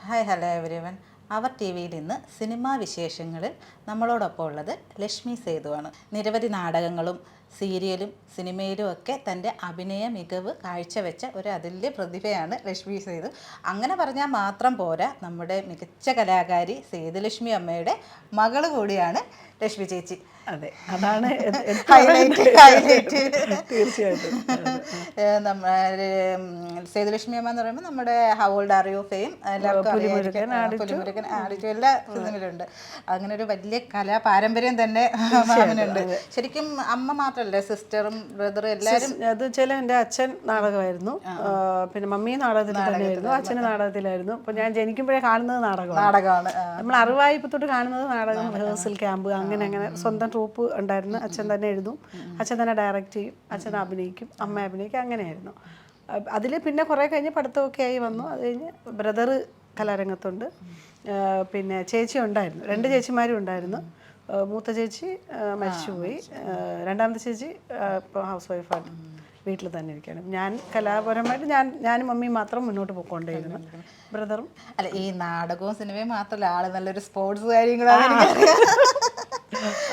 Hi hello everyone. അവർ ടി വിയിൽ ഇന്ന് സിനിമാ വിശേഷങ്ങളിൽ നമ്മളോടൊപ്പം ഉള്ളത് ലക്ഷ്മി സേതുവാണ്. നിരവധി നാടകങ്ങളും സീരിയലും സിനിമയിലും ഒക്കെ തൻ്റെ അഭിനയ മികവ് കാഴ്ചവെച്ച ഒരു അതുല്യ പ്രതിഭയാണ് ലക്ഷ്മി സേതു. അങ്ങനെ പറഞ്ഞാൽ മാത്രം പോരാ, നമ്മുടെ മികച്ച കലാകാരി സേതുലക്ഷ്മി അമ്മയുടെ മകള് കൂടിയാണ് ലക്ഷ്മി ചേച്ചി. അതെ, അതാണ് ഹൈലൈറ്റ്. തീർച്ചയായിട്ടും. സേതുലക്ഷ്മി അമ്മ എന്ന് പറയുമ്പോൾ നമ്മുടെ how old are you fame എല്ലാവർക്കും പുലിമുരുകൻ ആടിച്ചു എല്ലാ ഫിലിമിലുണ്ട്. അങ്ങനെ ഒരു വലിയ കലാ പാരമ്പര്യം തന്നെ മാമനുണ്ട്. ശരിക്കും അമ്മ മാത്രമല്ല, സിസ്റ്ററും ബ്രദറും എല്ലാവരും. അത് വെച്ചാൽ എൻ്റെ അച്ഛൻ നാടകമായിരുന്നു, പിന്നെ മമ്മി നാടകത്തിൽ തന്നെയായിരുന്നു, അച്ഛന് നാടകത്തിലായിരുന്നു. അപ്പോൾ ഞാൻ ജനിക്കുമ്പോഴേ കാണുന്നത് നാടകമാണ്. നമ്മൾ അറിവായ്പ തൊട്ട് കാണുന്നത് നാടകം, റിഹേഴ്സൽ ക്യാമ്പ്, അങ്ങനെ സ്വന്തം ട്രൂപ്പ് ഉണ്ടായിരുന്നു. അച്ഛൻ തന്നെ എഴുതും, അച്ഛൻ തന്നെ ഡയറക്റ്റ് ചെയ്യും, അച്ഛൻ അഭിനയിക്കും, അമ്മ അഭിനയിക്കും, അങ്ങനെയായിരുന്നു. അതിൽ പിന്നെ കുറേ കഴിഞ്ഞ് പഠിത്തമൊക്കെ ആയി വന്നു. അത് കഴിഞ്ഞ് ബ്രദറ് കലാരംഗത്തുണ്ട്, പിന്നെ ചേച്ചി ഉണ്ടായിരുന്നു, 2 ചേച്ചിമാരും ഉണ്ടായിരുന്നു. മൂത്ത ചേച്ചി മരിച്ചുപോയി, രണ്ടാമത്തെ ചേച്ചി ഇപ്പോൾ ഹൗസ് വൈഫായിട്ട് വീട്ടിൽ തന്നെ ഇരിക്കുകയാണ്. ഞാൻ കലാപരമായിട്ട് ഞാനും മമ്മിയും മാത്രം മുന്നോട്ട് പോയിക്കൊണ്ടേയിരുന്നു. ബ്രദറും അല്ല, ഈ നാടകവും സിനിമയും മാത്രമല്ല, ആള് നല്ലൊരു സ്പോർട്സ് കാര്യങ്ങളാണ്.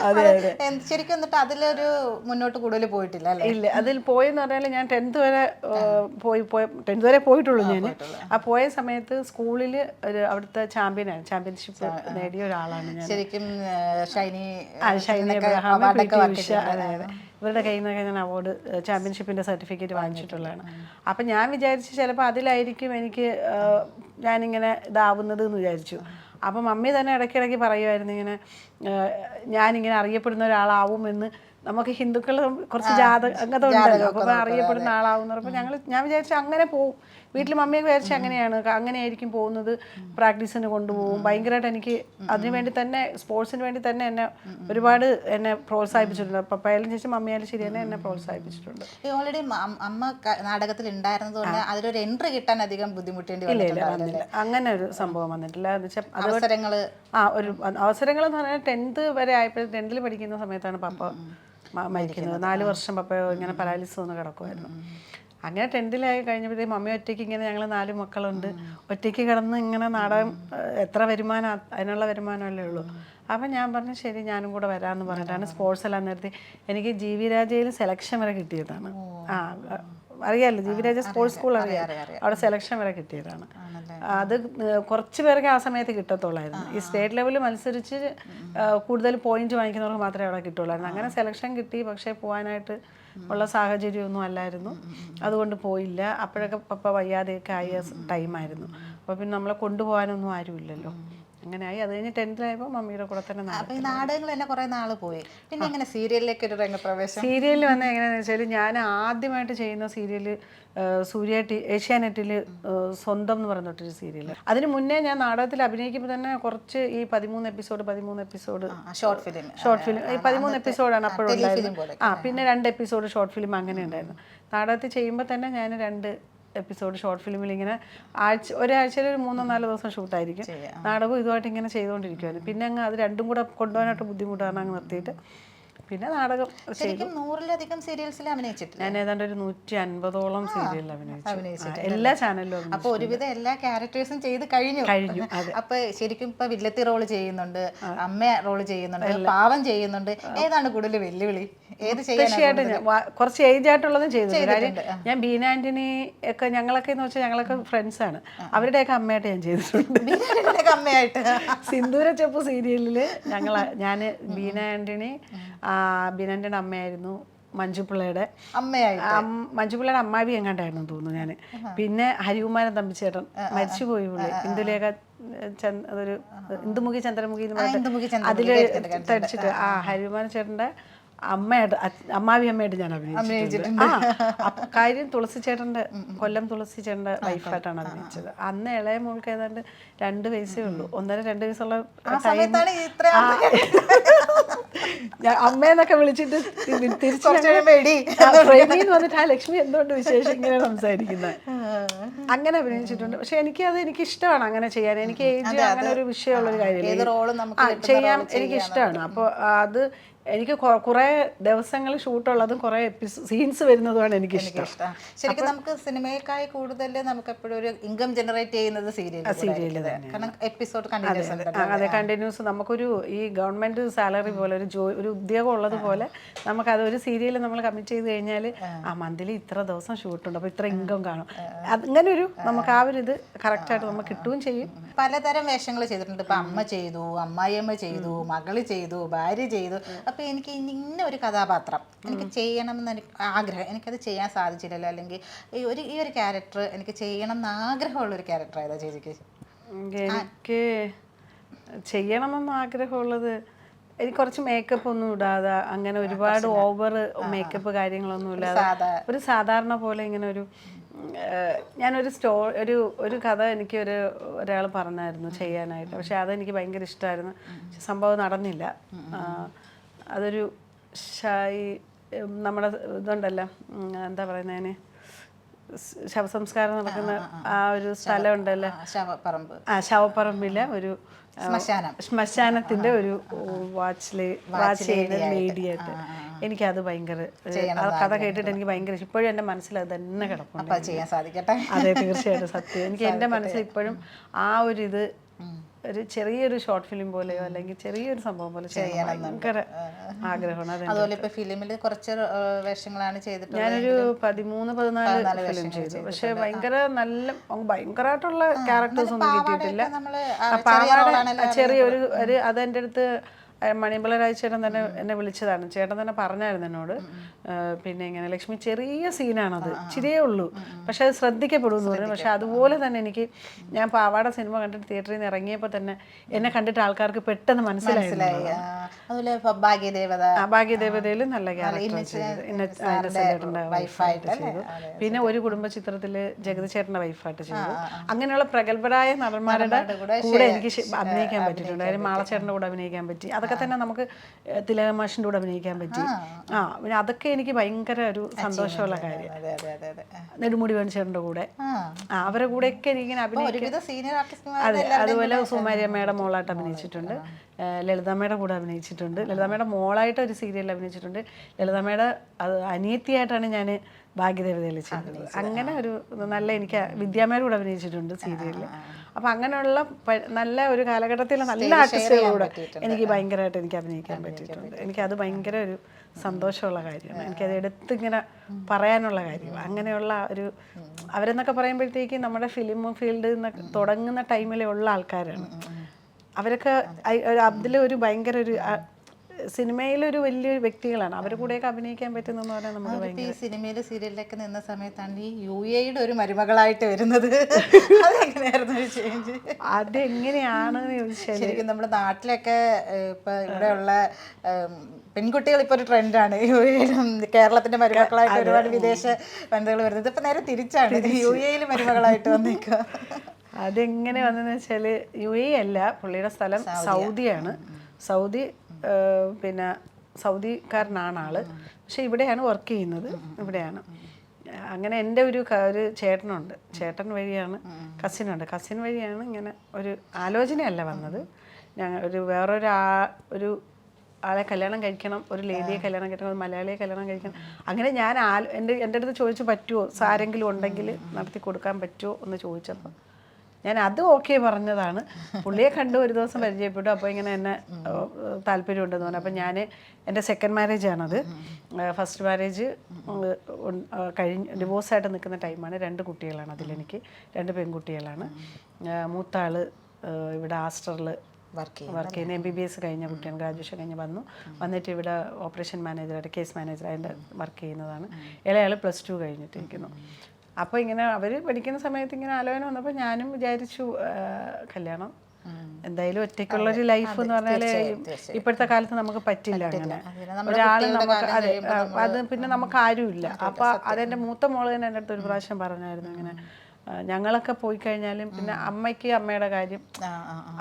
അതെ അതെ. ശരിക്കും എന്നിട്ട് അതിലൊരു മുന്നോട്ട് കൂടുതൽ പോയിട്ടില്ല അല്ലേ? ഇല്ല, അതിൽ പോയെന്ന് പറഞ്ഞാൽ ഞാൻ 10th വരെ 10th വരെ പോയിട്ടുള്ളൂ. ഞാൻ ആ പോയ സമയത്ത് സ്കൂളിൽ ഒരു അവിടുത്തെ ചാമ്പ്യൻഷിപ്പ് നേടിയ ഒരാളാണ് ഞാൻ. ശരിക്കും ഷൈനി അബ്രഹാം, ഉഷ, അതായത് ഇവരുടെ കയ്യിൽ നിന്നൊക്കെ ഞാൻ അവാർഡ്, ചാമ്പ്യൻഷിപ്പിൻ്റെ സർട്ടിഫിക്കറ്റ് വാങ്ങിച്ചിട്ടുള്ളതാണ്. അപ്പം ഞാൻ വിചാരിച്ചു ചിലപ്പോൾ അതിലായിരിക്കും എനിക്ക് ഞാനിങ്ങനെ ഇതാവുന്നത് എന്ന് വിചാരിച്ചു. അപ്പം മമ്മി തന്നെ ഇടയ്ക്കിടയ്ക്ക് പറയുമായിരുന്നു, ഇങ്ങനെ ഞാനിങ്ങനെ അറിയപ്പെടുന്ന ഒരാളാവുമെന്ന്. നമുക്ക് ഹിന്ദുക്കൾ കുറച്ച് അങ്ങനത്തെ ഉണ്ടല്ലോ, അപ്പോൾ അറിയപ്പെടുന്ന ആളാവും എന്ന് പറയുമ്പോൾ ഞാൻ വിചാരിച്ചു അങ്ങനെ പോവും. വീട്ടിൽ മമ്മിയൊക്കെ വിചാരിച്ചു അങ്ങനെയായിരിക്കും പോകുന്നത്. പ്രാക്ടീസിന് കൊണ്ടുപോകും. ഭയങ്കരമായിട്ട് എനിക്ക് അതിനുവേണ്ടി തന്നെ, സ്പോർട്സിന് വേണ്ടി തന്നെ ഒരുപാട് എന്നെ പ്രോത്സാഹിപ്പിച്ചിട്ടുണ്ട്. പപ്പയായാലും ചേച്ചി മമ്മിയായാലും ശരി തന്നെ എന്നെ പ്രോത്സാഹിപ്പിച്ചിട്ടുണ്ട്. ഓൾറെഡി അമ്മ നാടകത്തിൽ ഉണ്ടായിരുന്നതുകൊണ്ട് അതിലൊരു എൻട്രി കിട്ടാൻ അധികം ബുദ്ധിമുട്ടേണ്ടി വന്നില്ല. അങ്ങനെ ഒരു സംഭവം വന്നിട്ടില്ല. എന്ന് വെച്ചാൽ അവസരങ്ങൾ എന്ന് പറഞ്ഞാൽ 10th വരെ ആയപ്പോൾ 10th പഠിക്കുന്ന സമയത്താണ് പപ്പ മരിക്കുന്നത്. 4 വർഷം പപ്പ ഇങ്ങനെ പരാലിസിസ് വന്ന് കിടക്കുമായിരുന്നു. അങ്ങനെ 10th കഴിഞ്ഞപ്പോഴത്തേക്ക് മമ്മി ഒറ്റയ്ക്ക് ഇങ്ങനെ, ഞങ്ങൾ 4 മക്കളുണ്ട്, ഒറ്റയ്ക്ക് കിടന്ന് ഇങ്ങനെ നാടകം, എത്ര വരുമാനം, അതിനുള്ള വരുമാനമല്ലേ ഉള്ളൂ. അപ്പം ഞാൻ പറഞ്ഞു ശരി ഞാനും കൂടെ വരാമെന്ന് പറഞ്ഞിട്ടാണ് സ്പോർട്സ് എല്ലാം നിർത്തി. എനിക്ക് ജീവി രാജയിൽ സെലക്ഷൻ വരെ കിട്ടിയതാണ്. അറിയാമല്ലോ, ജീവി രാജ സ്പോർട്സ് സ്കൂൾ അറിയാം, അവിടെ സെലക്ഷൻ വരെ കിട്ടിയതാണ്. അത് കുറച്ച് പേർക്ക് ആ സമയത്ത് കിട്ടത്തുള്ളായിരുന്നു. ഈ സ്റ്റേറ്റ് ലെവലിൽ മത്സരിച്ച് കൂടുതൽ പോയിന്റ് വാങ്ങിക്കുന്നവർക്ക് മാത്രമേ അവിടെ കിട്ടുള്ളായിരുന്നു. അങ്ങനെ സെലക്ഷൻ കിട്ടി, പക്ഷേ പോകാനായിട്ട് ഉള്ള സാഹചര്യമൊന്നും അല്ലായിരുന്നു, അതുകൊണ്ട് പോയില്ല. അപ്പോഴൊക്കെ പപ്പ വയ്യാതെയൊക്കെ ആയ ടൈമായിരുന്നു. അപ്പോൾ പിന്നെ നമ്മളെ കൊണ്ടുപോകാനൊന്നും ആരുമില്ലല്ലോ. അങ്ങനെയായി. അത് കഴിഞ്ഞ് 10th ആയപ്പോൾ മമ്മിയുടെ കൂടെ തന്നെ നാടകങ്ങൾ തന്നെ കുറേ നാൾ പോയി. പിന്നെ എങ്ങനെ സീരിയലിലേക്ക് ഒരു രംഗപ്രവേശം? സീരിയലിൽ വന്നത് എങ്ങനെയാണെന്ന് വെച്ചാൽ, ഞാൻ ആദ്യമായിട്ട് ചെയ്യുന്ന സീരിയൽ ഏഷ്യാനെറ്റിൽ സ്വന്തം എന്ന് പറഞ്ഞിട്ടൊരു സീരിയൽ. അതിന് മുന്നേ ഞാൻ നാടകത്തിൽ അഭിനയിക്കുമ്പോൾ തന്നെ കുറച്ച് ഈ 13 എപ്പിസോഡ് ഷോർട്ട് ഫിലിം ഈ 13 എപ്പിസോഡാണ് അപ്പോഴുണ്ടായിരുന്നത്. പിന്നെ 2 എപ്പിസോഡ് ഷോർട്ട് ഫിലിം അങ്ങനെ ഉണ്ടായിരുന്നു. നാടകത്തിൽ ചെയ്യുമ്പോൾ തന്നെ ഞാൻ 2 എപ്പിസോഡ് ഷോർട്ട് ഫിലിമിൽ ഇങ്ങനെ ഒരാഴ്ചയിൽ ഒരു 3-4 ദിവസം ഷൂട്ടായിരിക്കും. നാടകവും ഇതുമായിട്ട് ഇങ്ങനെ ചെയ്തുകൊണ്ടിരിക്കുമായിരുന്നു. പിന്നെ അങ്ങ് അത് രണ്ടും കൂടെ കൊണ്ടുപോകാനായിട്ട് ബുദ്ധിമുട്ടാണ്, അങ്ങ് നിർത്തിയിട്ട് പിന്നെ നാടകം. ശരിക്കും 100-ലധികം സീരിയൽസിൽ അഭിനയിച്ചിട്ട് ഞാൻ ഏതാണ്ട് ഒരു 150ഓളം സീരിയലിൽ അഭിനയിച്ചു, എല്ലാ ചാനലിലും. അപ്പൊ ഒരുവിധം എല്ലാ ക്യാരക്ടേഴ്സും ചെയ്ത് കഴിഞ്ഞു. അപ്പൊ ശരിക്കും ഇപ്പൊ വില്ലത്തി റോള് ചെയ്യുന്നുണ്ട്, അമ്മ റോള് ചെയ്യുന്നുണ്ട്, പാവം ചെയ്യുന്നുണ്ട്. ഏതാണ് കൂടുതൽ വെല്ലുവിളി? തീർച്ചയായിട്ടും കുറച്ച് ഏജ് ആയിട്ടുള്ളതും ചെയ്തിട്ടുണ്ട്. കാര്യം ഞാൻ ബീന ആന്റണി ഒക്കെ, ഞങ്ങളൊക്കെ എന്ന് വെച്ചാൽ ഞങ്ങളൊക്കെ ഫ്രണ്ട്സാണ്, അവരുടെയൊക്കെ അമ്മയായിട്ട് ഞാൻ ചെയ്തിട്ടുണ്ട്. സിന്ദൂര ചെപ്പ് സീരിയലിൽ ഞാൻ ബീന ആന്റണിയുടെ അമ്മയായിരുന്നു, മഞ്ജുപിള്ളയുടെ അമ്മാവി എങ്ങാണ്ടായിരുന്നു തോന്നുന്നു ഞാൻ. പിന്നെ ഹരികുമാരൻ തമ്പിച്ചേട്ടൻ മരിച്ചുപോയി, പുള്ളി ഇന്ദുലേഖ അതൊരു ഇന്ദുമുഖി ചന്ദ്രമുഖി എന്ന് പറഞ്ഞിട്ട് അതിൽ തടിച്ചിട്ട് ഹരികുമാരൻ ചേട്ടൻ്റെ അമ്മാവി അമ്മയായിട്ട് ഞാൻ അഭിനയിച്ചിട്ടുണ്ട്. കാര്യം തുളസി ചേട്ടൻ്റെ, കൊല്ലം തുളസി ചേട്ടൻ്റെ വൈഫായിട്ടാണ് അഭിനയിച്ചത്. അന്ന് ഇളയ മോൾക്ക് ഏതാണ്ട് 2 വയസ്സേ ഉള്ളൂ, 1.5-2 വയസ്സുള്ള അമ്മയെന്നൊക്കെ വിളിച്ചിട്ട് തിരിച്ചു വന്നിട്ട് ആ ലക്ഷ്മി എന്തുകൊണ്ട് വിശേഷം ഇങ്ങനെ സംസാരിക്കുന്നത്, അങ്ങനെ അഭിനയിച്ചിട്ടുണ്ട്. പക്ഷെ എനിക്കിഷ്ടമാണ് അങ്ങനെ ചെയ്യാൻ. എനിക്ക് ഏജ് അങ്ങനെ ഒരു വിഷയമുള്ളൊരു കാര്യമില്ല, ചെയ്യാൻ എനിക്കിഷ്ടമാണ്. അപ്പോൾ അത് എനിക്ക് കുറേ ദിവസങ്ങൾ ഷൂട്ടുള്ളതും കുറേ സീൻസ് വരുന്നതുമാണ് എനിക്കിഷ്ടം. ശരിക്കും നമുക്ക് സിനിമയേക്കായി കൂടുതൽ നമുക്ക് എപ്പോഴും ഒരു ഇൻകം ജനറേറ്റ് ചെയ്യുന്നത് സീരിയൽ കാരണം എപ്പിസോഡ് അതെ, കണ്ടിന്യൂസ് നമുക്കൊരു ഈ ഗവൺമെന്റ് സാലറി പോലെ ഒരു ഉദ്യോഗം ഉള്ളതുപോലെ നമുക്കത് ഒരു സീരിയൽ നമ്മൾ കമ്മിറ്റ് ചെയ്ത് കഴിഞ്ഞാൽ മന്ത്ലി ഇത്ര ദിവസം ഷൂട്ടുണ്ട്, അപ്പോൾ ഇത്ര ഇൻകം കാണും. അങ്ങനെ ഒരു നമുക്ക് ആ ഒരു ഇത് കറക്റ്റായിട്ട് നമുക്ക് കിട്ടുകയും ചെയ്യും. പലതരം വേഷങ്ങൾ ചെയ്തിട്ടുണ്ട്. ഇപ്പം അമ്മ ചെയ്തു, അമ്മായിയമ്മ ചെയ്തു, മകള് ചെയ്തു, ഭാര്യ ചെയ്തു. അപ്പോൾ എനിക്ക് ഇന്ന ഒരു കഥാപാത്രം എനിക്ക് ചെയ്യണം എന്ന് ആഗ്രഹം, എനിക്കത് ചെയ്യാൻ സാധിച്ചില്ലല്ലോ, അല്ലെങ്കിൽ ഈ ഒരു ക്യാരക്ടർ എനിക്ക് ചെയ്യണം എന്ന് ആഗ്രഹമുള്ളൊരു ക്യാരക്ടർ ഏതാ ചേച്ചിക്ക്? എനിക്ക് ചെയ്യണമെന്ന് ആഗ്രഹമുള്ളത് എനിക്ക് കുറച്ച് മേക്കപ്പ് ഒന്നും ഇടാതെ അങ്ങനെ ഒരുപാട് ഓവർ മേക്കപ്പ് കാര്യങ്ങളൊന്നും ഇല്ലാതെ ഒരു സാധാരണ പോലെ ഇങ്ങനെ ഒരു ഞാനൊരു ഒരു കഥ എനിക്ക് ഒരാൾ പറഞ്ഞായിരുന്നു ചെയ്യാനായിട്ട്. പക്ഷെ അതെനിക്ക് ഭയങ്കര ഇഷ്ടമായിരുന്നു. സംഭവം നടന്നില്ല. അതൊരു നമ്മുടെ ഇതുണ്ടല്ലോ, എന്താ പറയുന്നതിന്, ശവസംസ്കാരം നടക്കുന്ന ആ ഒരു സ്ഥലം ഉണ്ടല്ലോ, ശവപ്പറമ്പിലെ ഒരു ശ്മശാനത്തിന്റെ ഒരു വാച്ച് ചെയ്യുന്ന ലേഡിയായിട്ട് എനിക്കത് ഭയങ്കര കഥ കേട്ടിട്ട് എനിക്ക് ഭയങ്കര ഇപ്പോഴും എൻ്റെ മനസ്സിൽ അത് തന്നെ കിടപ്പുണ്ട്. ചെയ്യാൻ സാധിക്കട്ടെ. അതെ, തീർച്ചയായിട്ടും സത്യം. എനിക്ക് എൻ്റെ മനസ്സിൽ ഇപ്പോഴും ആ ഒരു ഇത് ഒരു ചെറിയൊരു ഷോർട്ട് ഫിലിം പോലെയോ അല്ലെങ്കിൽ ചെറിയൊരു സംഭവം പോലെ ചെയ്യാൻ ഭയങ്കര ആഗ്രഹമാണ്. അതുപോലെ ഇപ്പൊ ഫിലിമിൽ കുറച്ച് വേഷങ്ങളാണ് ചെയ്തിട്ടുള്ളത്. ഞാനൊരു 13-14 ഫിലിം ചെയ്തു. പക്ഷെ ഭയങ്കരമായിട്ടുള്ള ക്യാരക്ടേഴ്സ് ഒന്നും കിട്ടിയിട്ടില്ല. ചെറിയൊരു അതെൻ്റെ അടുത്ത് മണിയമ്പള രാജചേട്ടൻ തന്നെ എന്നെ വിളിച്ചതാണ്. ചേട്ടൻ തന്നെ പറഞ്ഞായിരുന്നു എന്നോട്, പിന്നെ ഇങ്ങനെ ലക്ഷ്മി ചെറിയ സീനാണത്, ഇച്ചിരിയേ ഉള്ളൂ, പക്ഷെ അത് ശ്രദ്ധിക്കപ്പെടുമെന്ന് പറഞ്ഞു. പക്ഷെ അതുപോലെ തന്നെ എനിക്ക് ഞാൻ പാവാട സിനിമ കണ്ടിട്ട് തിയേറ്ററിൽ നിന്ന് ഇറങ്ങിയപ്പോൾ തന്നെ എന്നെ കണ്ടിട്ട് ആൾക്കാർക്ക് പെട്ടെന്ന് മനസ്സിലായി. ഭാഗ്യദേവതയിൽ നല്ല ക്യാരക്ടർ ചെയ്തു. പിന്നെ ഒരു കുടുംബ ചിത്രത്തിൽ ജഗതി ചേട്ടൻ്റെ വൈഫായിട്ട് ചെയ്തു. അങ്ങനെയുള്ള പ്രഗത്ഭരായ നടന്മാരുടെ കൂടെ എനിക്ക് അഭിനയിക്കാൻ പറ്റിയിട്ടുണ്ട്. കാര്യം മാളച്ചേട്ടൻ്റെ കൂടെ അഭിനയിക്കാൻ പറ്റി. അതൊക്കെ തന്നെ നമുക്ക് തിലകമാഷിൻ്റെ കൂടെ അഭിനയിക്കാൻ പറ്റി. പിന്നെ അതൊക്കെ എനിക്ക് ഭയങ്കര ഒരു സന്തോഷമുള്ള കാര്യം. നെടുമുടി വേണുചേട്ടൻ്റെ കൂടെ അവരുടെ കൂടെയൊക്കെ എനിക്കിങ്ങനെ അഭിനയിക്കാൻ. അതെ, അതുപോലെ സുമാരിയമ്മയുടെ മോളായിട്ട് അഭിനയിച്ചിട്ടുണ്ട്, ലളിതമ്മയുടെ കൂടെ അഭിനയിച്ചിട്ടുണ്ട്, ലളിതമ്മയുടെ മോളായിട്ട് ഒരു സീരിയലിൽ അഭിനയിച്ചിട്ടുണ്ട്, ലളിതമ്മയുടെ അനിയത്തിയായിട്ടാണ് ഞാൻ ഭാഗ്യദേവതയിൽ ചെയ്തത്. അങ്ങനെ ഒരു നല്ല എനിക്ക് വിദ്യാമ്മയുടെ കൂടെ അഭിനയിച്ചിട്ടുണ്ട് സീരിയലിൽ. അപ്പം അങ്ങനെയുള്ള നല്ല ഒരു കാലഘട്ടത്തിൽ നല്ല ആർട്ടിസ്റ്റുകളൂടെ എനിക്ക് ഭയങ്കരമായിട്ട് എനിക്ക് അഭിനയിക്കാൻ പറ്റിയിട്ടുണ്ട്. എനിക്കത് ഭയങ്കര ഒരു സന്തോഷമുള്ള കാര്യമാണ്. എനിക്കത് എടുത്തിങ്ങനെ പറയാനുള്ള കാര്യം. അങ്ങനെയുള്ള ഒരു അവരെന്നൊക്കെ പറയുമ്പോഴത്തേക്ക് നമ്മുടെ ഫിലിം ഫീൽഡ് എന്നൊക്കെ തുടങ്ങുന്ന ടൈമിലുള്ള ആൾക്കാരാണ് അവരൊക്കെ. അതിലൊരു ഭയങ്കര ഒരു സിനിമയിലൊരു വലിയൊരു വ്യക്തികളാണ്. അവരുടെ കൂടെയൊക്കെ അഭിനയിക്കാൻ പറ്റുന്നെന്ന് പറഞ്ഞാൽ നമുക്ക് ഭയങ്കര. ഈ സിനിമയിൽ സീരിയലിലൊക്കെ നിന്ന സമയത്താണ് ഈ UAE ഒരു മരുമകളായിട്ട് വരുന്നത്. അതെങ്ങനെയാണ് ചോദിച്ചാൽ ശരിക്കും നമ്മുടെ നാട്ടിലൊക്കെ ഇപ്പൊ ഇവിടെയുള്ള പെൺകുട്ടികൾ ഇപ്പൊ ഒരു ട്രെൻഡാണ്. UAE-യിലും കേരളത്തിന്റെ മരുമക്കളായിട്ട് ഒരുപാട് വിദേശ വനിതകൾ വരുന്നത്. ഇപ്പൊ നേരെ തിരിച്ചാണ്, UAE-യിൽ മരുമകളായിട്ട് വന്നേക്കുക. അതെങ്ങനെ വന്നെന്ന് വെച്ചാൽ UAE അല്ല, പുള്ളിയുടെ സ്ഥലം സൗദിയാണ്. സൗദി പിന്നെ സൗദിക്കാരനാണ് ആള്, പക്ഷെ ഇവിടെയാണ് വർക്ക് ചെയ്യുന്നത്, ഇവിടെയാണ്. അങ്ങനെ എൻ്റെ ഒരു ചേട്ടനുണ്ട്, ചേട്ടൻ വഴിയാണ്, കസിൻ വഴിയാണ് ഇങ്ങനെ ഒരു ആലോചനയല്ല വന്നത്. ഞങ്ങൾ ഒരു ആളെ കല്യാണം കഴിക്കണം, ഒരു ലേഡിയെ കല്യാണം കഴിക്കണം, ഒരു മലയാളിയെ കല്യാണം കഴിക്കണം. അങ്ങനെ ഞാൻ എൻ്റെ അടുത്ത് ചോദിച്ചു പറ്റുമോ, ആരെങ്കിലും ഉണ്ടെങ്കിൽ നടത്തി കൊടുക്കാൻ പറ്റുമോ എന്ന് ചോദിച്ചപ്പോൾ ഞാൻ അത് ഓക്കെ പറഞ്ഞതാണ്. പുള്ളിയെ കണ്ടു, ഒരു ദിവസം പരിചയപ്പെട്ടു. അപ്പോൾ ഇങ്ങനെ എന്നെ താല്പര്യമുണ്ടെന്ന് പറഞ്ഞു. അപ്പം ഞാൻ എൻ്റെ സെക്കൻഡ് മാരേജ് ആണത്. ഫസ്റ്റ് മാരേജ് ഡിവോഴ്സായിട്ട് നിൽക്കുന്ന ടൈമാണ്. 2 കുട്ടികളാണ് അതിലെനിക്ക്, 2 പെൺകുട്ടികളാണ്. മൂത്ത ആൾ ഇവിടെ ആസ്റ്ററിൽ വർക്ക് ചെയ്യുന്ന MBBS കഴിഞ്ഞ കുട്ടിയാണ്, ഗ്രാജുവേഷൻ കഴിഞ്ഞ് വന്നിട്ട് ഇവിടെ ഓപ്പറേഷൻ മാനേജറായിട്ട്, കേസ് മാനേജറായിട്ട് വർക്ക് ചെയ്യുന്നതാണ്. ഇളയാൾ +2 കഴിഞ്ഞിട്ടിരിക്കുന്നു. അപ്പോൾ ഇങ്ങനെ അവർ പഠിക്കുന്ന സമയത്ത് ഇങ്ങനെ ആലോചന വന്നപ്പോൾ ഞാനും വിചാരിച്ചു കല്യാണം എന്തായാലും ഒറ്റയ്ക്കുള്ളൊരു ലൈഫ് എന്ന് പറഞ്ഞാൽ ഇപ്പോഴത്തെ കാലത്ത് നമുക്ക് പറ്റില്ല. അങ്ങനെ ഒരാൾ നമുക്ക് അത് പിന്നെ നമുക്ക് ആരുമില്ല. അപ്പോൾ അതെൻ്റെ മൂത്ത മോള് തന്നെ എൻ്റെ അടുത്ത് ഒരു പ്രാവശ്യം പറഞ്ഞായിരുന്നു, ഇങ്ങനെ ഞങ്ങളൊക്കെ പോയി കഴിഞ്ഞാലും പിന്നെ അമ്മയ്ക്ക് അമ്മയുടെ കാര്യം,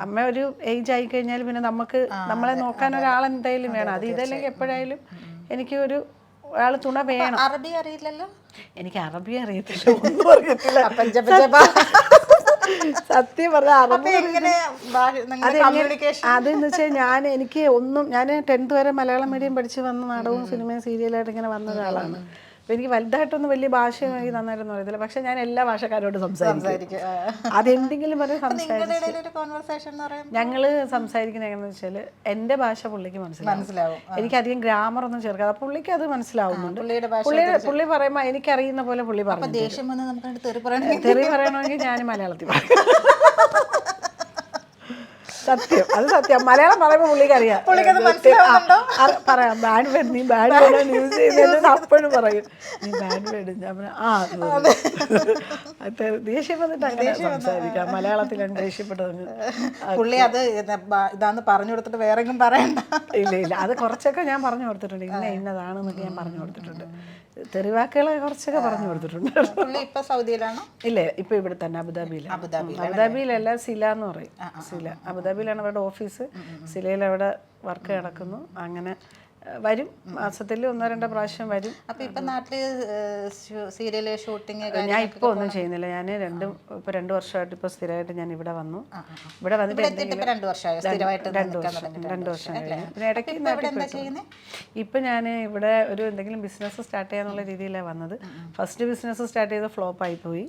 അമ്മ ഒരു ഏജ് ആയി കഴിഞ്ഞാൽ പിന്നെ നമുക്ക് നമ്മളെ നോക്കാൻ ഒരാൾ എന്തായാലും വേണം. അത് ഇതല്ലെങ്കിൽ എപ്പോഴായാലും എനിക്ക് ഒരാൾ തുണ വേണം. അറബി അറിയില്ലല്ലോ? എനിക്ക് അറബി അറിയത്തില്ല, ഒന്നും അറിയത്തില്ല. സത്യം പറഞ്ഞ എങ്ങനെ കമ്മ്യൂണിക്കേഷൻ അതെന്ന് വെച്ചാൽ ഞാൻ 10th വരെ മലയാളം മീഡിയം പഠിച്ച് വന്ന നാടകവും സിനിമയും സീരിയലായിട്ട് ഇങ്ങനെ വന്ന ഒരാളാണ്. അപ്പോൾ എനിക്ക് വലുതായിട്ടൊന്നും വലിയ ഭാഷയും എനിക്ക് നന്നായിട്ടൊന്നും അറിയത്തില്ല. പക്ഷെ ഞാൻ എല്ലാ ഭാഷക്കാരോടും സംസാരിക്കും. അതെന്തെങ്കിലും പറഞ്ഞ് ഞങ്ങൾ സംസാരിക്കുന്നത് എങ്ങനെയാണെന്ന് വെച്ചാൽ എൻ്റെ ഭാഷ പുള്ളിക്ക് മനസ്സിലാവും. എനിക്കധികം ഗ്രാമർ ഒന്നും ചേർക്കാതെ പുള്ളിക്ക് അത് മനസ്സിലാവുന്നുണ്ട്. പുള്ളി പറയുമ്പോൾ എനിക്കറിയുന്ന പോലെ പുള്ളി പറഞ്ഞു. തെറി പറയണമെങ്കിൽ ഞാൻ മലയാളത്തിൽ പറയും. സത്യം, അത് സത്യം. മലയാളം പറയുമ്പോൾ പുള്ളിക്ക് അറിയാം. പറയാം ബാഡ് വേർഡ്, നീ ബാഡ് വേർഡ് യൂസ് ചെയ്യുന്നത് അപ്പോഴും പറയും, നീ ബാഡ് വേർഡ്. ഞാൻ ദേഷ്യം വന്നിട്ട് അങ്ങനെ സംസാരിക്കാം. മലയാളത്തിലാണ് ദേഷ്യപ്പെട്ടത്. പുള്ളി അത് ഇതാന്ന് പറഞ്ഞു കൊടുത്തിട്ട് വേറെ പറയണ്ട. ഇല്ല, അത് കുറച്ചൊക്കെ ഞാൻ പറഞ്ഞു കൊടുത്തിട്ടുണ്ട്. ഇന്നതാണെന്നൊക്കെ ഞാൻ പറഞ്ഞു കൊടുത്തിട്ടുണ്ട്. തെറിവാക്കുകളെ കുറച്ചൊക്കെ പറഞ്ഞു കൊടുത്തിട്ടുണ്ട്. ഇപ്പൊ സൗദിയിലാണോ? ഇല്ല, ഇപ്പൊ ഇവിടെ തന്നെ അബുദാബിയിലല്ല, സില എന്ന് പറയും. സില അബുദാബിയിലാണ് അവരുടെ ഓഫീസ്. സിലയിൽ അവിടെ വർക്ക് നടക്കുന്നു. അങ്ങനെ വരും, മാസത്തിൽ 1-2 പ്രാവശ്യം വരും. അപ്പൊ ഇപ്പൊ നാട്ടില് സീരിയല് ഷൂട്ടിങ് ഞാൻ ഇപ്പൊ ഒന്നും ചെയ്യുന്നില്ല. ഞാൻ 2 വർഷമായിട്ട് ഇപ്പൊ സ്ഥിരമായിട്ട് ഞാൻ ഇവിടെ വന്നു. ഇവിടെ വന്നിട്ട് 2 വർഷം കഴിഞ്ഞു. പിന്നെ ഇടയ്ക്ക് ഇപ്പൊ ഞാൻ ഇവിടെ ഒരു എന്തെങ്കിലും ബിസിനസ് സ്റ്റാർട്ട് ചെയ്യാന്നുള്ള രീതിയിലാണ് വന്നത്. ഫസ്റ്റ് ബിസിനസ് സ്റ്റാർട്ട് ചെയ്ത് ഫ്ലോപ്പ് ആയി പോയി,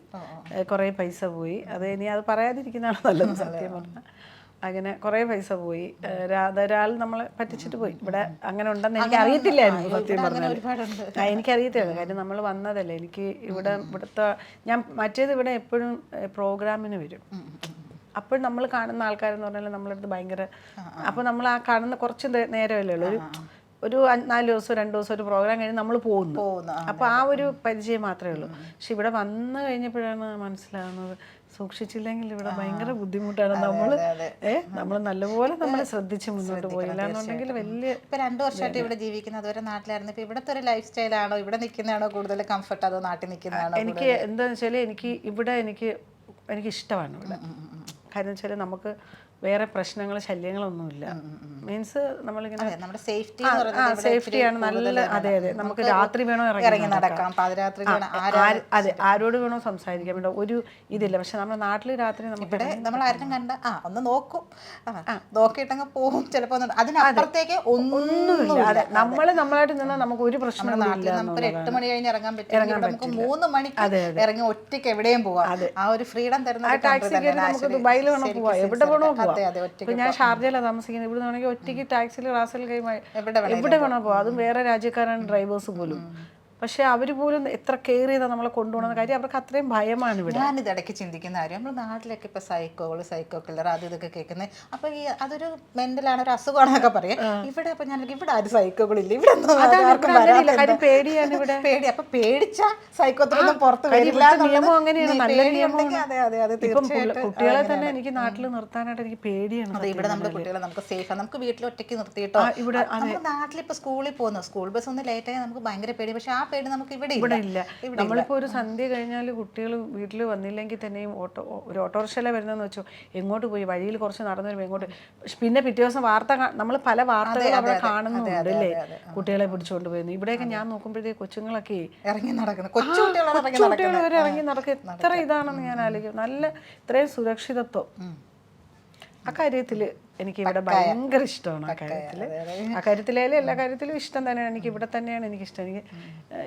കുറേ പൈസ പോയി. അത് ഇനി അത് പറയാതിരിക്കുന്നതാണ് നല്ലത് സത്യം പറഞ്ഞാൽ. അങ്ങനെ കുറേ പൈസ പോയി. ഒരാൾ നമ്മളെ പറ്റിച്ചിട്ട് പോയി. ഇവിടെ അങ്ങനെ ഉണ്ടെന്ന് എനിക്ക് അറിയത്തില്ലായിരുന്നു സത്യം പറഞ്ഞാൽ. എനിക്കറിയത്തില്ല, കാര്യം നമ്മൾ വന്നതല്ലേ. എനിക്ക് ഇവിടുത്തെ മറ്റേത് ഇവിടെ എപ്പോഴും പ്രോഗ്രാമിന് വരും. അപ്പോൾ നമ്മൾ കാണുന്ന ആൾക്കാരെന്ന് പറഞ്ഞാൽ നമ്മളടുത്ത് ഭയങ്കര, അപ്പോൾ നമ്മൾ ആ കാണുന്ന കുറച്ച് നേരമല്ലേ ഉള്ളൂ. ഒരു 4 ദിവസം 2 ദിവസം ഒരു പ്രോഗ്രാം കഴിഞ്ഞ് നമ്മൾ പോകുന്നു. അപ്പോൾ ആ ഒരു പരിചയം മാത്രമേ ഉള്ളൂ. പക്ഷെ ഇവിടെ വന്നു കഴിഞ്ഞപ്പോഴാണ് മനസ്സിലാകുന്നത്, സൂക്ഷിച്ചില്ലെങ്കിൽ ഇവിടെ ഭയങ്കര ബുദ്ധിമുട്ടാണ്. നമ്മൾ നല്ലപോലെ നമ്മളെ ശ്രദ്ധിച്ച് മുന്നോട്ട് പോയില്ല എന്നുണ്ടെങ്കിൽ വലിയ. ഇപ്പൊ 2 വർഷമായിട്ട് ഇവിടെ ജീവിക്കുന്നത്, അതുവരെ നാട്ടിലായിരുന്നു. ഇപ്പൊ ഇവിടുത്തെ ഒരു ലൈഫ് സ്റ്റൈലാണോ, ഇവിടെ നിൽക്കുന്നതാണോ കൂടുതൽ കംഫർട്ട്, അതോ നാട്ടിൽ നിൽക്കുന്നതാണോ? എനിക്ക് എന്താണെന്ന് വെച്ചാൽ എനിക്ക് ഇഷ്ടമാണ് ഇവിടെ. കാര്യം വെച്ചാൽ നമുക്ക് വേറെ പ്രശ്നങ്ങൾ ശല്യങ്ങളൊന്നുമില്ല. മീൻസ് നമ്മളിങ്ങനെ നമ്മുടെ സേഫ്റ്റിയാണ് നല്ല. അതെ, നമുക്ക് രാത്രി വേണോ ഇറങ്ങി നടക്കാം, അതെ, ആരോട് വേണോ സംസാരിക്കാൻ വേണ്ട ഒരു ഇതില്ല. പക്ഷെ നമ്മുടെ നാട്ടിൽ രാത്രി നമ്മൾ ആരും കണ്ട ഒന്ന് നോക്കും, നോക്കിയിട്ടങ്ങ് പോകും ചിലപ്പോ. അതിനപ്പുറത്തേക്ക് ഒന്നുമില്ല. അതെ, നമ്മളായിട്ട് നിന്നാൽ നമുക്ക് ഒരു പ്രശ്നമില്ല. നമുക്ക് 8 മണി കഴിഞ്ഞ് ഇറങ്ങാൻ പറ്റും, നമുക്ക് 3 മണിക്ക് ഇറങ്ങി ഒറ്റയ്ക്ക് എവിടെയും പോവാം. ആ ഒരു ഫ്രീഡം തരുന്ന നമുക്ക് ദുബായിൽ വേണോ പോവാം, എവിടെ വേണോ പോവാം. ഞാൻ ഷാർജയിലാണ് താമസിക്കുന്നത്. ഇവിടെ നിന്നാണെങ്കിൽ ഒറ്റയ്ക്ക് ടാക്സിയിൽ റാസൽ കൈമായി എവിടെ വേണോ പോവാം. അതും വേറെ രാജ്യക്കാരാണ് ഡ്രൈവേഴ്സ് പോലും. പക്ഷെ അവർ പോലും എത്ര കെയർ ചെയ്താൽ നമ്മളെ കൊണ്ടുപോകുന്ന കാര്യം അവർക്ക് അത്രയും ഭയമാണ് ഇവിടെ. ഞാനിത് ഇടയ്ക്ക് ചിന്തിക്കുന്ന കാര്യം, നമ്മൾ നാട്ടിലൊക്കെ ഇപ്പോൾ സൈക്കോ കില്ലർ അത് ഇതൊക്കെ കേൾക്കുന്നത്, അപ്പോൾ ഈ അതൊരു മെന്റലാണ്, ഒരു അസുഖമാണെന്നൊക്കെ പറയും. ഇവിടെ അപ്പോൾ ഞാൻ ഇവിടെ ആരും സൈക്കോകളില്ല, ഇവിടെ പേടിയാണ് ഇവിടെ. പേടി, അപ്പൊ പേടിച്ച സൈക്കോത്രൊന്നും പുറത്ത് വരില്ല. നിയമം അങ്ങനെയാണ്, നല്ല നിയമമാണ്. അതെ, കുട്ടികളെ തന്നെ എനിക്ക് നാട്ടിൽ നിർത്താനായിട്ട് എനിക്ക് പേടിയാണ്. ഇവിടെ നമ്മുടെ കുട്ടികളെ നമുക്ക് സേഫാണ്, നമുക്ക് വീട്ടിൽ ഒറ്റയ്ക്ക് നിർത്തിയിട്ടോ. ഇവിടെ നാട്ടിലിപ്പോൾ സ്കൂളിൽ പോകുന്നു, സ്കൂൾ ബസ് ഒന്ന് ലേറ്റായി നമുക്ക് ഭയങ്കര പേടി. പക്ഷെ ആ പേടി നമുക്ക് ഇവിടെ ഇല്ല. നമ്മളിപ്പോൾ ഒരു സന്ധ്യ കഴിഞ്ഞാൽ കുട്ടികൾ വീട്ടിൽ വന്നില്ലെങ്കിൽ തന്നെയും ഒരു ഓട്ടോറിക്ഷയിലെ വരുന്നതെന്ന് വെച്ചോ, എങ്ങോട്ട് പോയി, വഴിയിൽ കുറച്ച് നടന്നു വരുമ്പോൾ എങ്ങോട്ട്. പിന്നെ പിറ്റേ ദിവസം നമ്മൾ പല വാർത്തകൾ അവിടെ കാണുന്നുണ്ട് അല്ലേ, കുട്ടികളെ പിടിച്ചുകൊണ്ട് പോയിരുന്നു. ഇവിടെയൊക്കെ ഞാൻ നോക്കുമ്പോഴത്തേക്ക് കൊച്ചുങ്ങളൊക്കെ ഇറങ്ങി നടക്കുന്നു, കൊച്ചുകുട്ടികൾ വരെ ഇറങ്ങി നടക്കുക. എത്ര ഇതാണെന്ന് ഞാൻ ആലോചിക്കും. നല്ല ഇത്രയും സുരക്ഷിതത്വം അക്കാര്യത്തിൽ എനിക്ക് ഇവിടെ ഭയങ്കര ഇഷ്ടമാണ്. അക്കാര്യത്തിലായാലും എല്ലാ കാര്യത്തിലും ഇഷ്ടം തന്നെയാണ്. എനിക്ക് ഇവിടെ തന്നെയാണ് എനിക്കിഷ്ടം. എനിക്ക്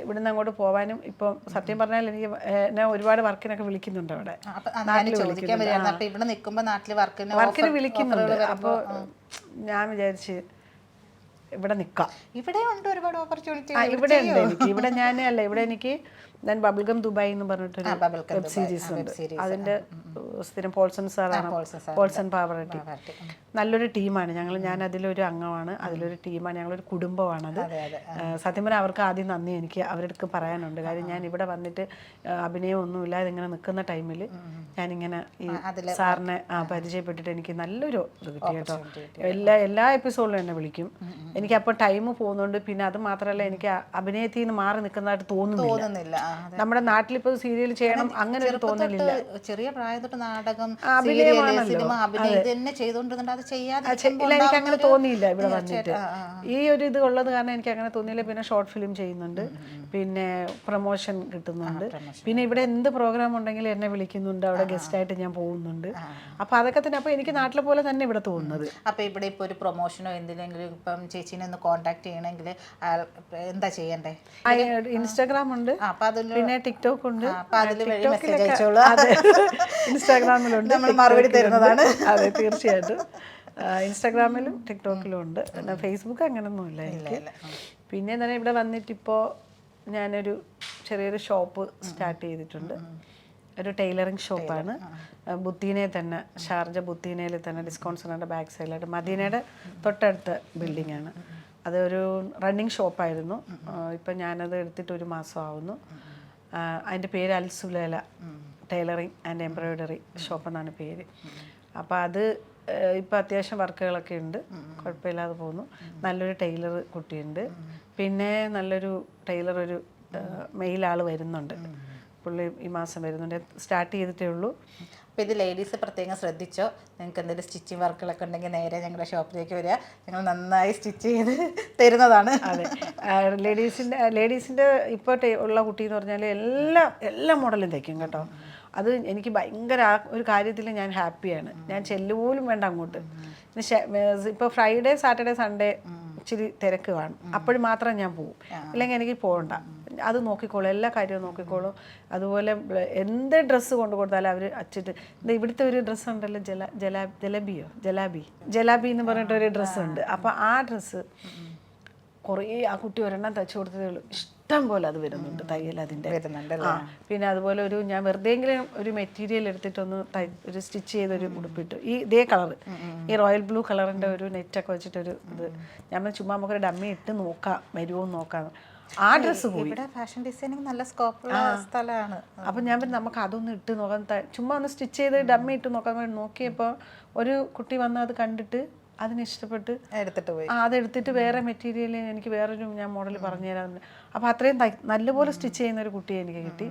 ഇവിടുന്ന് അങ്ങോട്ട് പോകാനും ഇപ്പം സത്യം പറഞ്ഞാൽ എനിക്ക് എന്നെ ഒരുപാട് വർക്കിനൊക്കെ വിളിക്കുന്നുണ്ട് അവിടെ. വർക്കിന് വിളിക്കുന്നുണ്ട്. അപ്പോൾ ഞാൻ വിചാരിച്ച് ഇവിടെ നിൽക്കാം. ഇവിടെ ഉണ്ട് ഒരുപാട് ഓപ്പർച്യൂണിറ്റി. ഇവിടെ ഉണ്ട് എനിക്ക്. ഇവിടെ എനിക്ക് ഞാൻ ബബിൾഗം ദുബായ് എന്ന് പറഞ്ഞിട്ടൊരു വെബ് സീരീസ് ഉണ്ട്. അതിന്റെ സ്ഥിരം പോൾസൺ സാറാണ്, പോൾസൺ പാവറട്ടി. നല്ലൊരു ടീമാണ് ഞാൻ അതിലൊരു അംഗമാണ്, അതിലൊരു ടീമാണ്, ഞങ്ങളൊരു കുടുംബമാണത്. സത്യം പറഞ്ഞാൽ അവർക്ക് ആദ്യം നന്ദി എനിക്ക് അവർക്ക് പറയാനുണ്ട്. കാര്യം ഞാൻ ഇവിടെ വന്നിട്ട് അഭിനയം ഒന്നുമില്ല, ഇതിങ്ങനെ നിൽക്കുന്ന ടൈമിൽ ഞാനിങ്ങനെ ഈ സാറിനെ പരിചയപ്പെട്ടിട്ട് എനിക്ക് നല്ലൊരു ഇത് കിട്ടി കേട്ടോ. എല്ലാ എപ്പിസോഡിലും എന്നെ വിളിക്കും. എനിക്ക് അപ്പോൾ ടൈം പോകുന്നുണ്ട്. പിന്നെ അത് മാത്രമല്ല, എനിക്ക് അഭിനയത്തിൽ നിന്ന് മാറി നിൽക്കുന്നതായിട്ട് തോന്നുന്നില്ല. നമ്മുടെ നാട്ടിലിപ്പോൾ സീരിയൽ ചെയ്യണം അങ്ങനെ ഒരു തോന്നലില്ല. ചെറിയ പ്രായം തൊട്ട് നാടകം, അഭിനയമാണല്ലോ. സിനിമ, അഭിനയം ഇത് തന്നെ ചെയ്തുകൊണ്ടിരുന്നുണ്ട്. അത് ചെയ്യാതെ ഇല്ല, എനിക്ക് അങ്ങനെ തോന്നിയില്ല ഇവിടെ വന്നിട്ട്. ഈ ഒരു ഇത് ഉള്ളത് കാരണം എനിക്ക് അങ്ങനെ തോന്നിയില്ല. പിന്നെ ഷോർട്ട് ഫിലിം ചെയ്യുന്നുണ്ട്, പിന്നെ പ്രൊമോഷൻ കിട്ടുന്നുണ്ട്, പിന്നെ ഇവിടെ എന്ത് പ്രോഗ്രാം ഉണ്ടെങ്കിലും എന്നെ വിളിക്കുന്നുണ്ട്, അവിടെ ഗസ്റ്റായിട്ട് ഞാൻ പോകുന്നുണ്ട്. അപ്പോൾ അതൊക്കെ തന്നെ. അപ്പോൾ എനിക്ക് നാട്ടിലെ പോലെ തന്നെ ഇവിടെ തോന്നുന്നത്. അപ്പോൾ ഇവിടെ ഇപ്പോൾ ഒരു പ്രൊമോഷനോ എന്തിനെങ്കിലും ഇപ്പം ചേച്ചീനെ ഒന്ന് കോൺടാക്ട് ചെയ്യണമെങ്കിൽ എന്താ ചെയ്യണ്ടേ? ഇൻസ്റ്റാഗ്രാം ഉണ്ട്, പിന്നെ ടിക്ടോക്ക് ഉണ്ട്. ഇൻസ്റ്റാഗ്രാമിലുണ്ട്, മറുപടി തരുന്നതാണ്. അതെ, തീർച്ചയായിട്ടും. ഇൻസ്റ്റാഗ്രാമിലും ടിക്ടോക്കിലും ഉണ്ട്. പിന്നെ ഫേസ്ബുക്ക് അങ്ങനെയൊന്നുമില്ല എനിക്ക്. പിന്നെ തന്നെ ഇവിടെ വന്നിട്ടിപ്പോൾ ഞാനൊരു ചെറിയൊരു ഷോപ്പ് സ്റ്റാർട്ട് ചെയ്തിട്ടുണ്ട്. ഒരു ടൈലറിങ് ഷോപ്പാണ്. ബുത്തീനെ തന്നെ, ഷാർജ ബുത്തീനയിൽ തന്നെ ഡിസ്കൗണ്ട് സെൻ്ററിൻ്റെ ബാക്ക് സൈഡിലായിട്ട് മദീനയുടെ തൊട്ടടുത്ത ബിൽഡിങ്ങാണ്. അതൊരു റണ്ണിങ് ഷോപ്പായിരുന്നു. ഇപ്പം ഞാനത് എടുത്തിട്ട് 1 മാസം ആവുന്നു. അതിൻ്റെ പേര് അൽസുലേല ടൈലറിങ് ആൻഡ് എംബ്രോയ്ഡറി ഷോപ്പ് എന്നാണ് പേര്. അപ്പോൾ അത് ഇപ്പോൾ അത്യാവശ്യം വർക്കുകളൊക്കെ ഉണ്ട്, കുഴപ്പമില്ലാതെ പോകുന്നു. നല്ലൊരു ടൈലർ കുട്ടിയുണ്ട്, പിന്നെ നല്ലൊരു ടൈലർ ഒരു മെയിലാൾ വരുന്നുണ്ട്. പുള്ളി ഈ മാസം വരുന്നുണ്ട്. സ്റ്റാർട്ട് ചെയ്തിട്ടേ ഉള്ളൂ. അപ്പോൾ ഇത് ലേഡീസ് പ്രത്യേകം ശ്രദ്ധിച്ചോ. നിങ്ങൾക്ക് എന്തെങ്കിലും സ്റ്റിച്ചിങ് വർക്കുകളൊക്കെ ഉണ്ടെങ്കിൽ നേരെ ഞങ്ങളുടെ ഷോപ്പിലേക്ക് വരിക. ഞങ്ങൾ നന്നായി സ്റ്റിച്ച് ചെയ്ത് തരുന്നതാണ്. അതെ, ലേഡീസിൻ്റെ ഇപ്പോൾ ഉള്ള കുട്ടി എന്ന് പറഞ്ഞാൽ എല്ലാ മോഡലും തയ്ക്കും കേട്ടോ. അത് എനിക്ക് ഭയങ്കര ഒരു കാര്യത്തിൽ ഞാൻ ഹാപ്പിയാണ്. ഞാൻ ചെല്ലുപോലും വേണ്ട അങ്ങോട്ട്. ഇപ്പോൾ ഫ്രൈഡേ, സാറ്റർഡേ, സൺഡേ ഇച്ചിരി തിരക്ക് കാണും, അപ്പോഴും മാത്രം ഞാൻ പോകും. ഇല്ലെങ്കിൽ എനിക്ക് പോകണ്ട. അത് നോക്കിക്കോളും, എല്ലാ കാര്യവും നോക്കിക്കോളും. അതുപോലെ എന്ത് ഡ്രസ്സ് കൊണ്ടു കൊടുത്താലും അവർ അച്ചിട്ട് ഇവിടുത്തെ ഒരു ഡ്രസ്സ് ഉണ്ടല്ലോ, ജലാബി എന്ന് പറഞ്ഞിട്ടൊരു ഡ്രസ്സുണ്ട്. അപ്പോൾ ആ ഡ്രസ്സ് കുറേ ആ കുട്ടി ഒരെണ്ണം തയ്ച്ചു കൊടുത്തതേ ഉള്ളൂ. ഇഷ്ടം പോലെ അത് വരുന്നുണ്ട് തയ്യൽ അതിൻ്റെ. പിന്നെ അതുപോലെ ഞാൻ വെറുതെയെങ്കിലും ഒരു മെറ്റീരിയൽ എടുത്തിട്ടൊന്ന് ഒരു സ്റ്റിച്ച് ചെയ്തൊരു ഉടുപ്പിട്ടു. ഇതേ കളറ്, ഈ റോയൽ ബ്ലൂ കളറിൻ്റെ ഒരു നെറ്റൊക്കെ വെച്ചിട്ടൊരു ഇത് ഞാൻ ചുമ്മാ നമുക്കൊരു ഡമ്മി ഇട്ട് നോക്കാം, വരുമോ നോക്കാം. ആ ഡ്രസ്സ് പോയി. ഇവിടെ ഫാഷൻ ഡിസൈനിങ് നല്ല സ്കോപ്പുള്ള സ്ഥലമാണ്. അപ്പം ഞാൻ നമുക്ക് അതൊന്ന് ഇട്ട് നോക്കാം, ചുമ്മാ ഒന്ന് സ്റ്റിച്ച് ചെയ്ത് ഡമ്മി ഇട്ട് നോക്കാൻ വേണ്ടി നോക്കിയപ്പോൾ ഒരു കുട്ടി വന്ന് അത് കണ്ടിട്ട് അതിനിഷ്ടപ്പെട്ട് എടുത്തിട്ട് പോയി. അതെടുത്തിട്ട് വേറെ മെറ്റീരിയൽ എനിക്ക് വേറൊരു ഞാൻ മോഡൽ പറഞ്ഞു തരാറുണ്ട്. അപ്പോൾ അത്രയും നല്ലപോലെ സ്റ്റിച്ച് ചെയ്യുന്ന ഒരു കുട്ടിയെ എനിക്ക് കിട്ടി.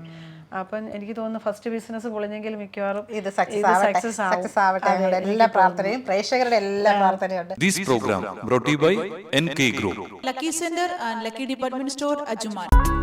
അപ്പം എനിക്ക് തോന്നുന്നു ഫസ്റ്റ് ബിസിനസ് പൊളിഞ്ഞെങ്കിൽ മിക്കവാറും ഇത് സക്സസ് ആവട്ടെ. എല്ലാ പ്രാർത്ഥനയും, പ്രേക്ഷകരുടെ എല്ലാ പ്രാർത്ഥനയുണ്ട്. This program brought to you by NK Group, Lucky Center and Lucky Department Store, Ajuman.